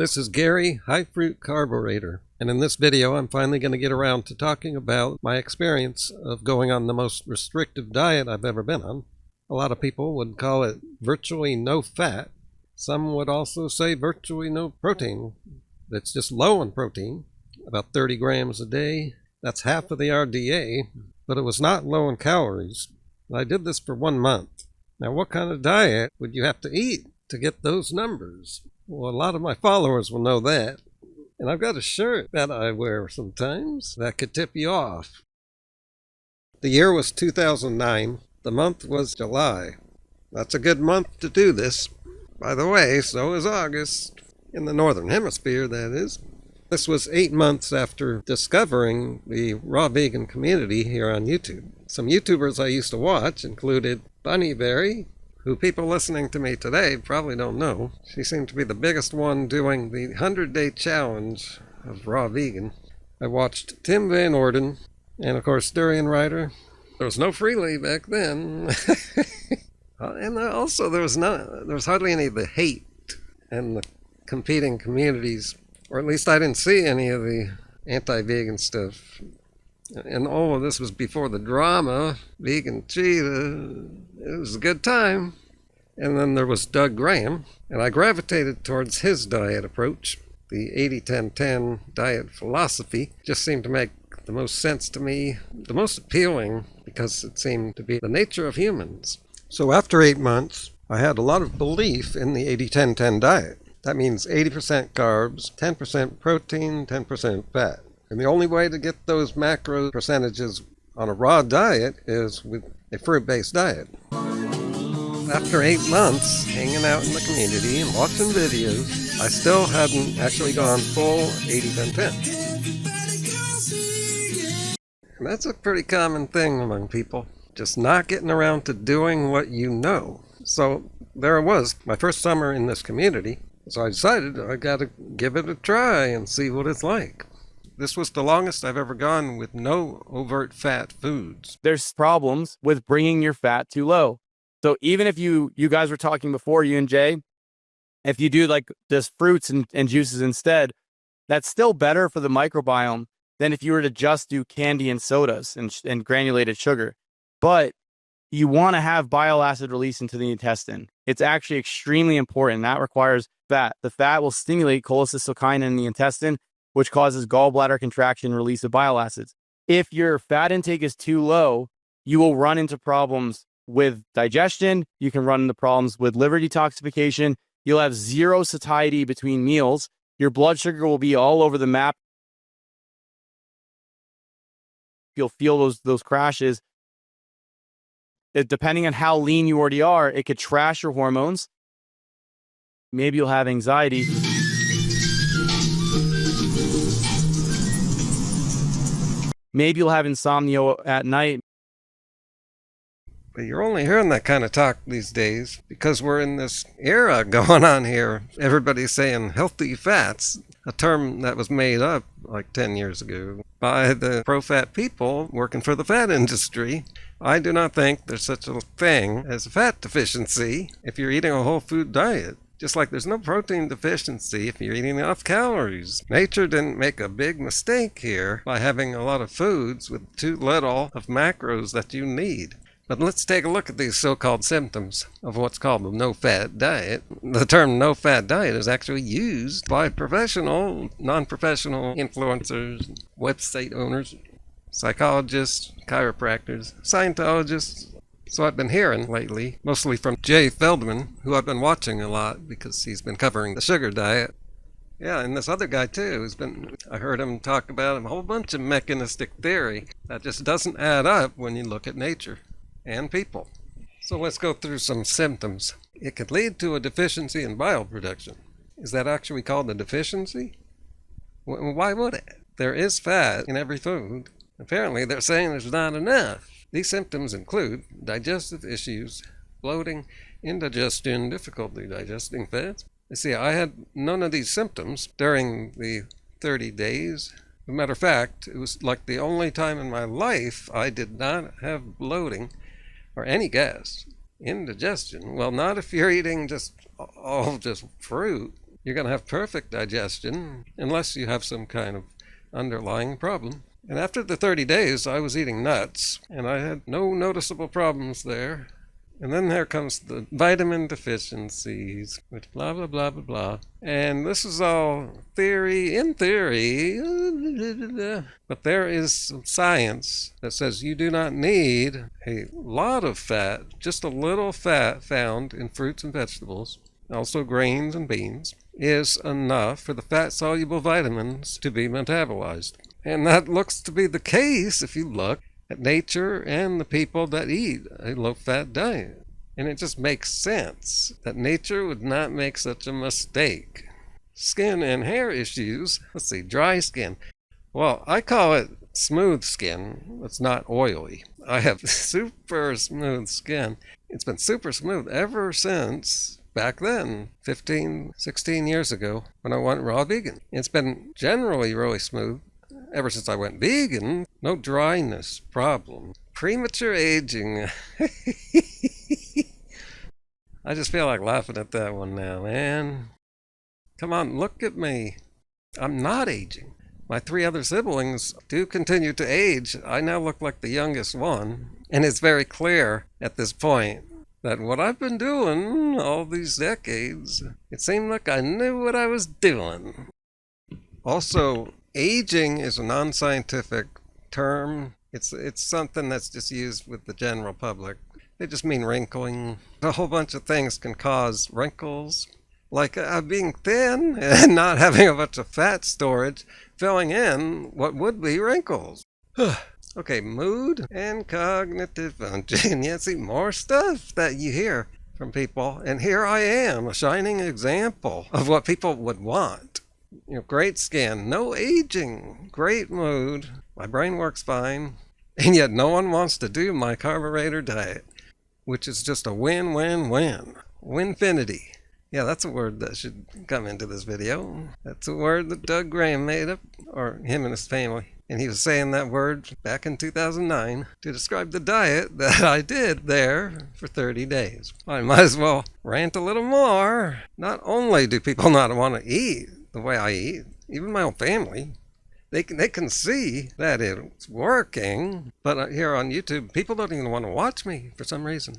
This is Gary, High Fruit Carburetor, and in this video I'm finally going to get around to talking about my experience of going on the most restrictive diet I've ever been on. A lot of people would call it virtually no fat. Some would also say virtually no protein. It's just low in protein, about 30 grams a day. That's half of the RDA, but it was not low in calories. I did this for 1 month. Now, what kind of diet would you have to eat to get those numbers? Well, a lot of my followers will know that. And I've got a shirt that I wear sometimes that could tip you off. The year was 2009. The month was July. That's a good month to do this. By the way, so is August. In the Northern Hemisphere, that is. This was 8 months after discovering the raw vegan community here on YouTube. Some YouTubers I used to watch included Bunnyberry, who people listening to me today probably don't know. She seemed to be the biggest one doing the 100-day challenge of raw vegan. I watched Tim Van Orden, and of course Durian Rider. There was no Freely back then. And also there was hardly any of the hate and the competing communities, or at least I didn't see any of the anti-vegan stuff. And all of this was before the drama, Vegan Cheetah. It was a good time. And then there was Doug Graham, and I gravitated towards his diet approach. The 80-10-10 diet philosophy just seemed to make the most sense to me, the most appealing, because it seemed to be the nature of humans. So after 8 months, I had a lot of belief in the 80-10-10 diet. That means 80% carbs, 10% protein, 10% fat. And the only way to get those macro percentages on a raw diet is with a fruit-based diet. After 8 months hanging out in the community and watching videos, I still hadn't actually gone full 80-10-10. And that's a pretty common thing among people, just not getting around to doing what you know. So there it was, my first summer in this community. So I decided I got to give it a try and see what it's like. This was the longest I've ever gone with no overt fat foods. There's problems with bringing your fat too low. So even if you guys were talking before, you and Jay, if you do like just fruits and juices instead, that's still better for the microbiome than if you were to just do candy and sodas and granulated sugar. But you want to have bile acid release into the intestine. It's actually extremely important. That requires fat. The fat will stimulate cholecystokinin in the intestine, which causes gallbladder contraction and release of bile acids. If your fat intake is too low, you will run into problems with digestion. You can run into problems with liver detoxification. You'll have zero satiety between meals. Your blood sugar will be all over the map. You'll feel those crashes. Depending on how lean you already are, it could trash your hormones. Maybe you'll have anxiety. Maybe you'll have insomnia at night. But you're only hearing that kind of talk these days because we're in this era going on here. Everybody's saying healthy fats, a term that was made up like 10 years ago by the pro-fat people working for the fat industry. I do not think there's such a thing as a fat deficiency if you're eating a whole food diet. Just like there's no protein deficiency if you're eating enough calories. Nature didn't make a big mistake here by having a lot of foods with too little of macros that you need. But let's take a look at these so-called symptoms of what's called the no-fat diet. The term no-fat diet is actually used by professional, non-professional influencers, website owners, psychologists, chiropractors, Scientologists. So I've been hearing lately, mostly from Feldman, who I've been watching a lot because he's been covering the sugar diet. Yeah, and this other guy too, I heard him talk about a whole bunch of mechanistic theory that just doesn't add up when you look at nature and people. So let's go through some symptoms. It could lead to a deficiency in bile production. Is that actually called a deficiency? Why would it? There is fat in every food. Apparently they're saying there's not enough. These symptoms include digestive issues, bloating, indigestion, difficulty digesting fats. You see, I had none of these symptoms during the 30 days. As a matter of fact, it was like the only time in my life I did not have bloating or any gas. Indigestion, well, not if you're eating just fruit. you're going to have perfect digestion unless you have some kind of underlying problem. And after the 30 days, I was eating nuts, and I had no noticeable problems there. And then there comes the vitamin deficiencies, which blah, blah, blah, blah, blah. And this is all theory, in theory. But there is some science that says you do not need a lot of fat, just a little fat found in fruits and vegetables, also grains and beans, is enough for the fat-soluble vitamins to be metabolized. And that looks to be the case if you look at nature and the people that eat a low-fat diet. And it just makes sense that nature would not make such a mistake. Skin and hair issues, let's see, dry skin. Well, I call it smooth skin. It's not oily. I have super smooth skin. It's been super smooth ever since back then, 15, 16 years ago, when I went raw vegan. It's been generally really smooth ever since I went vegan. No dryness problem. Premature aging. I just feel like laughing at that one now, man. Come on, look at me. I'm not aging. My 3 other siblings do continue to age. I now look like the youngest one. And it's very clear at this point that what I've been doing all these decades, it seemed like I knew what I was doing. Also, aging is a non-scientific term. It's something that's just used with the general public. They just mean wrinkling. A whole bunch of things can cause wrinkles, like being thin and not having a bunch of fat storage, filling in what would be wrinkles. Okay, mood and cognitive function. Yeah, see, more stuff that you hear from people. And here I am, a shining example of what people would want. You know, great skin, no aging, great mood, my brain works fine, and yet no one wants to do my carburetor diet, which is just a win-win-win. Winfinity. Yeah, that's a word that should come into this video. That's a word that Doug Graham made up, or him and his family. And he was saying that word back in 2009 to describe the diet that I did there for 30 days. I might as well rant a little more. Not only do people not want to eat the way I eat, even my own family, they can see that it's working. But here on YouTube, people don't even want to watch me for some reason.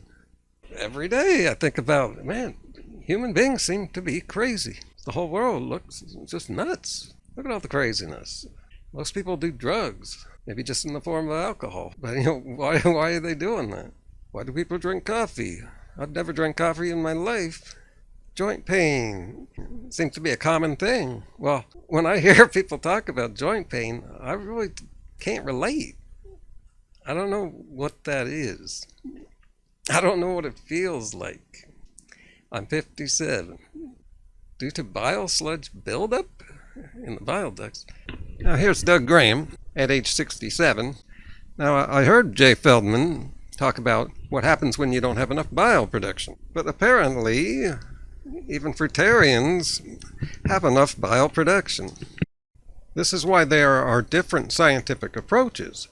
Every day I think about, man, human beings seem to be crazy. The whole world looks just nuts. Look at all the craziness. Most people do drugs, maybe just in the form of alcohol. But you know, why are they doing that? Why do people drink coffee? I'd never drank coffee in my life. Joint pain seems to be a common thing. Well, when I hear people talk about joint pain, I really can't relate. I don't know what that is. I don't know what it feels like. I'm 57. Due to bile sludge buildup in the bile ducts. Now here's Doug Graham at age 67. Now I heard Jay Feldman talk about what happens when you don't have enough bile production. But apparently, even fruitarians have enough bile production. This is why there are different scientific approaches,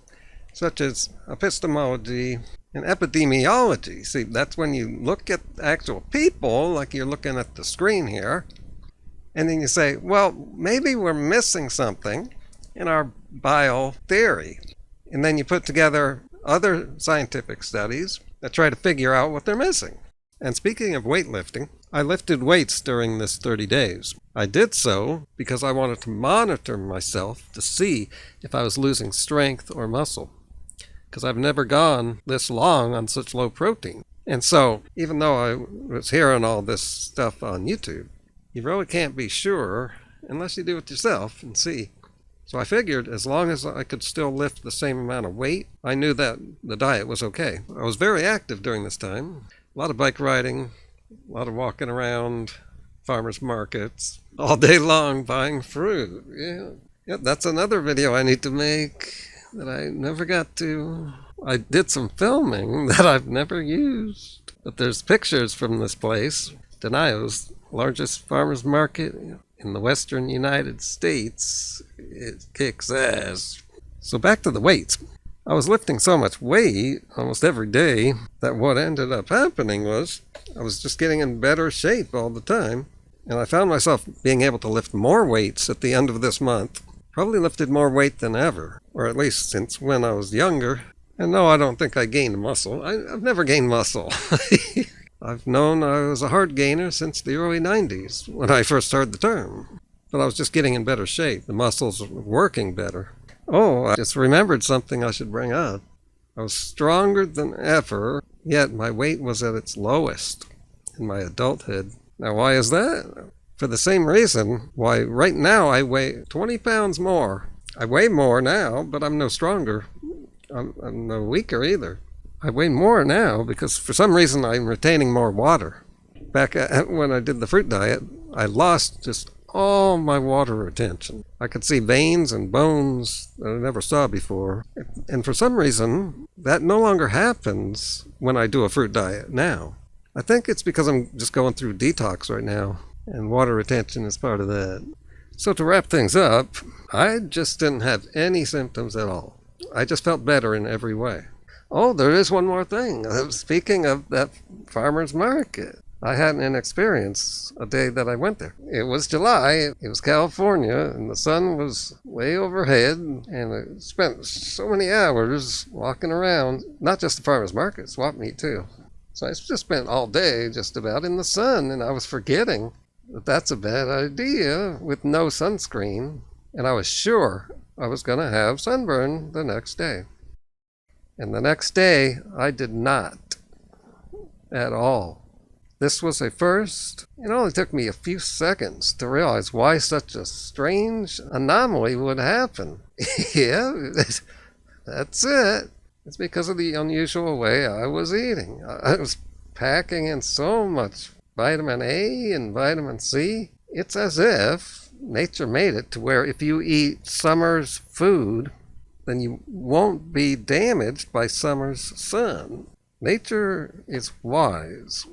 such as epistemology and epidemiology. See, that's when you look at actual people, like you're looking at the screen here, and then you say, well, maybe we're missing something in our bile theory. And then you put together other scientific studies that try to figure out what they're missing. And speaking of weightlifting, I lifted weights during this 30 days. I did so because I wanted to monitor myself to see if I was losing strength or muscle, because I've never gone this long on such low protein. And so, even though I was hearing all this stuff on YouTube, you really can't be sure unless you do it yourself and see. So I figured as long as I could still lift the same amount of weight, I knew that the diet was okay. I was very active during this time. A lot of bike riding, a lot of walking around farmers markets, all day long buying fruit. Yeah, that's another video I need to make that I never got to. I did some filming that I've never used. But there's pictures from this place, Denio's largest farmers market in the western United States. It kicks ass. So back to the weights. I was lifting so much weight almost every day that what ended up happening was I was just getting in better shape all the time. And I found myself being able to lift more weights at the end of this month. Probably lifted more weight than ever, or at least since when I was younger. And no, I don't think I gained muscle. I've never gained muscle. I've known I was a hard gainer since the early 90s, when I first heard the term. But I was just getting in better shape. The muscles were working better. Oh, I just remembered something I should bring up. I was stronger than ever, yet my weight was at its lowest in my adulthood. Now, why is that? For the same reason why right now I weigh 20 pounds more. I weigh more now, but I'm no stronger. I'm no weaker either. I weigh more now because for some reason I'm retaining more water. Back when I did the fruit diet, I lost just all my water retention. I could see veins and bones that I never saw before. And for some reason, that no longer happens when I do a fruit diet now. I think it's because I'm just going through detox right now, and water retention is part of that. So to wrap things up, I just didn't have any symptoms at all. I just felt better in every way. Oh, there is one more thing. Speaking of that farmer's market, I had an experience a day that I went there. It was July, it was California, and the sun was way overhead, and I spent so many hours walking around, not just the farmer's market, swap meet too. So I just spent all day just about in the sun, and I was forgetting that that's a bad idea with no sunscreen, and I was sure I was going to have sunburn the next day. And the next day, I did not at all. This was a first. It only took me a few seconds to realize why such a strange anomaly would happen. Yeah, that's it. It's because of the unusual way I was eating. I was packing in so much vitamin A and vitamin C. It's as if nature made it to where if you eat summer's food, then you won't be damaged by summer's sun. Nature is wise.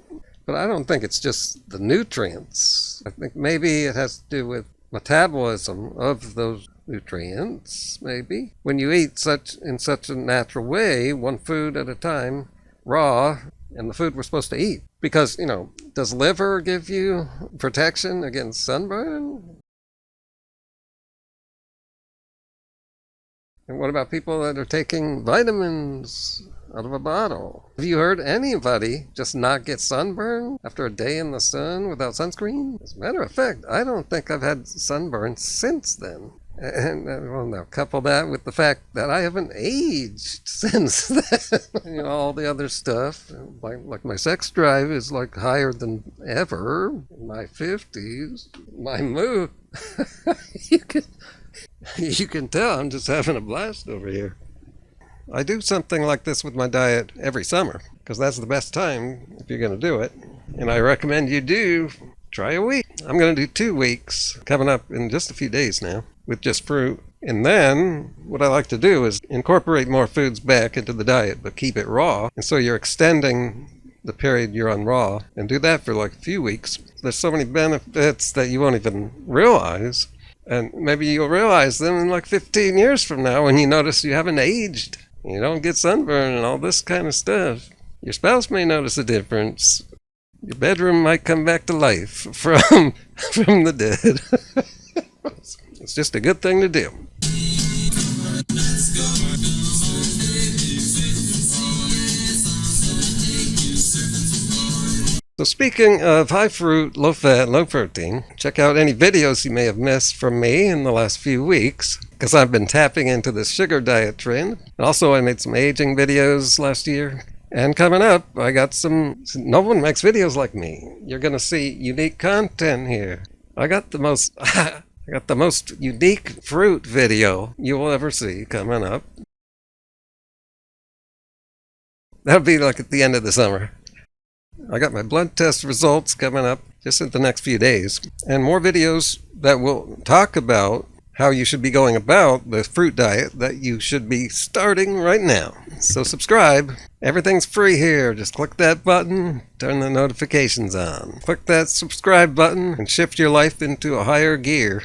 But I don't think it's just the nutrients. I think maybe it has to do with metabolism of those nutrients, maybe. When you eat in such a natural way, one food at a time, raw, and the food we're supposed to eat. Because, does liver give you protection against sunburn? And what about people that are taking vitamins out of a bottle? Have you heard anybody just not get sunburn after a day in the sun without sunscreen? As a matter of fact, I don't think I've had sunburn since then. And now couple that with the fact that I haven't aged since then. All the other stuff, like my sex drive is higher than ever in my 50s. My mood, you can tell I'm just having a blast over here. I do something like this with my diet every summer, because that's the best time if you're going to do it. And I recommend you do try a week. I'm going to do 2 weeks coming up in just a few days now with just fruit. And then what I like to do is incorporate more foods back into the diet, but keep it raw. And so you're extending the period you're on raw, and do that for a few weeks. There's so many benefits that you won't even realize. And maybe you'll realize them in 15 years from now when you notice you haven't aged. You don't get sunburn and all this kind of stuff. Your spouse may notice a difference. Your bedroom might come back to life from the dead. It's just a good thing to do. So speaking of high fruit, low fat, low protein, check out any videos you may have missed from me in the last few weeks, because I've been tapping into this sugar diet trend. Also, I made some aging videos last year. And coming up, I got no one makes videos like me. You're going to see unique content here. I got the most unique fruit video you will ever see coming up. That'll be at the end of the summer. I got my blood test results coming up just in the next few days. And more videos that will talk about how you should be going about the fruit diet that you should be starting right now. So subscribe. Everything's free here. Just click that button, turn the notifications on. Click that subscribe button and shift your life into a higher gear.